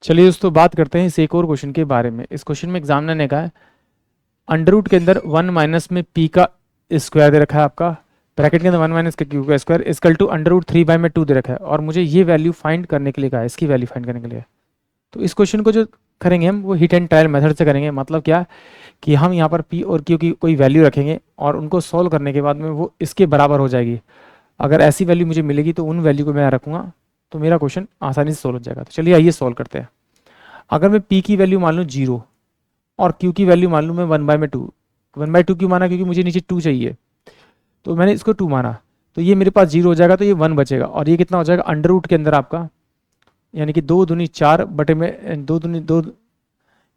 चलिए दोस्तों बात करते हैं इस एक और क्वेश्चन के बारे में। इस क्वेश्चन में एग्जामिनर ने कहा है अंडर रूट के अंदर 1 माइनस में पी का स्क्वायर दे रखा है आपका, ब्रैकेट के अंदर 1 माइनस का क्यू का square equal to under root 3 by में 2 दे रखा है और मुझे ये वैल्यू फाइंड करने के लिए कहा है, इसकी वैल्यू फाइंड करने के लिए। तो इस क्वेश्चन को जो करेंगे हम वो हिट एंड ट्रायल मेथड से करेंगे। मतलब क्या कि हम यहाँ पर पी और क्यू की कोई वैल्यू रखेंगे और उनको सॉल्व करने के बाद में वो इसके बराबर हो जाएगी। अगर ऐसी वैल्यू मुझे मिलेगी तो उन वैल्यू को मैं रखूँगा तो मेरा क्वेश्चन आसानी से सॉल्व हो जाएगा। तो चलिए आइए सॉल्व करते हैं। अगर मैं पी की वैल्यू मान लूँ 0 और क्यू की वैल्यू मान लूँ मैं 1/2। 1/2 क्यों माना? क्योंकि मुझे नीचे 2 चाहिए, तो मैंने इसको 2 माना। तो ये मेरे पास 0 हो जाएगा, तो ये 1 बचेगा और ये कितना हो जाएगा अंडर रूट के अंदर आपका, यानी कि 2 दूनी 4 बटे में 2 दूनी 2,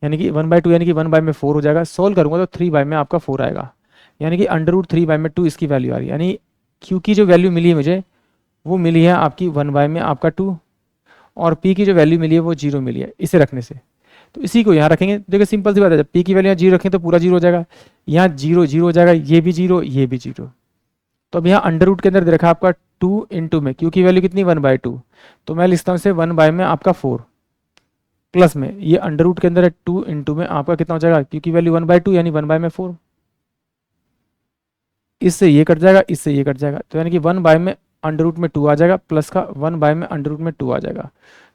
यानी कि 1/2 यानी कि 1/4 हो जाएगा। सोल्व करूंगा तो 3 में आपका 4 आएगा, यानी कि अंडर रूट 3/2 इसकी वैल्यू आ रही है। यानी क्यू की जो वैल्यू मिली है मुझे वो मिली है आपकी 1 में आपका 2 और पी की जो वैल्यू मिली है वो 0 मिली है इसे रखने से। तो इसी को यहाँ रखेंगे। देखिए सिंपल सी बात है, जब पी की वैल्यू यहाँ 0 रखें तो पूरा 0 हो जाएगा, यहाँ 0 0 हो जाएगा, ये भी 0 ये भी 0। तो अब यहाँ अंडर रूट के अंदर दे रखा है आपका 2 इंटू में क्यू की वैल्यू कितनी 1/2, तो मैं लिखता हूँ इसे 1 में आपका 4 प्लस में ये अंडर रूट के अंदर है 2 इंटू में आपका कितना हो जाएगा क्यू की वैल्यू 1/2 यानी 1/4। इससे ये कट जाएगा, इससे ये कट जाएगा, तो यानी कि 1 में अंडर रूट में 2 आ जाएगा प्लस का 1 में अंडर रूट में 2 आ जाएगा।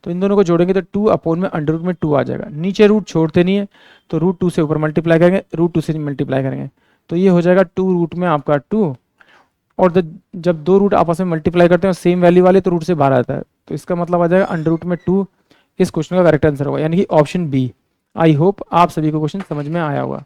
तो इन दोनों को जोड़ेंगे तो 2 अपॉन में अंडर रूट में 2 आ जाएगा। नीचे रूट छोड़ते नहीं है तो √2 से ऊपर मल्टीप्लाई करेंगे, √2 से मल्टीप्लाई करेंगे तो ये हो जाएगा 2 रूट में आपका 2। और जब दो रूट आपस में मल्टीप्लाई करते हैं सेम वैल्यू वाले तो रूट से बाहर आता है, तो इसका मतलब आ जाएगा अंडर रूट में 2। इस क्वेश्चन का करेक्ट आंसर होगा यानी कि ऑप्शन बी। आई होप आप सभी को क्वेश्चन समझ में आया होगा।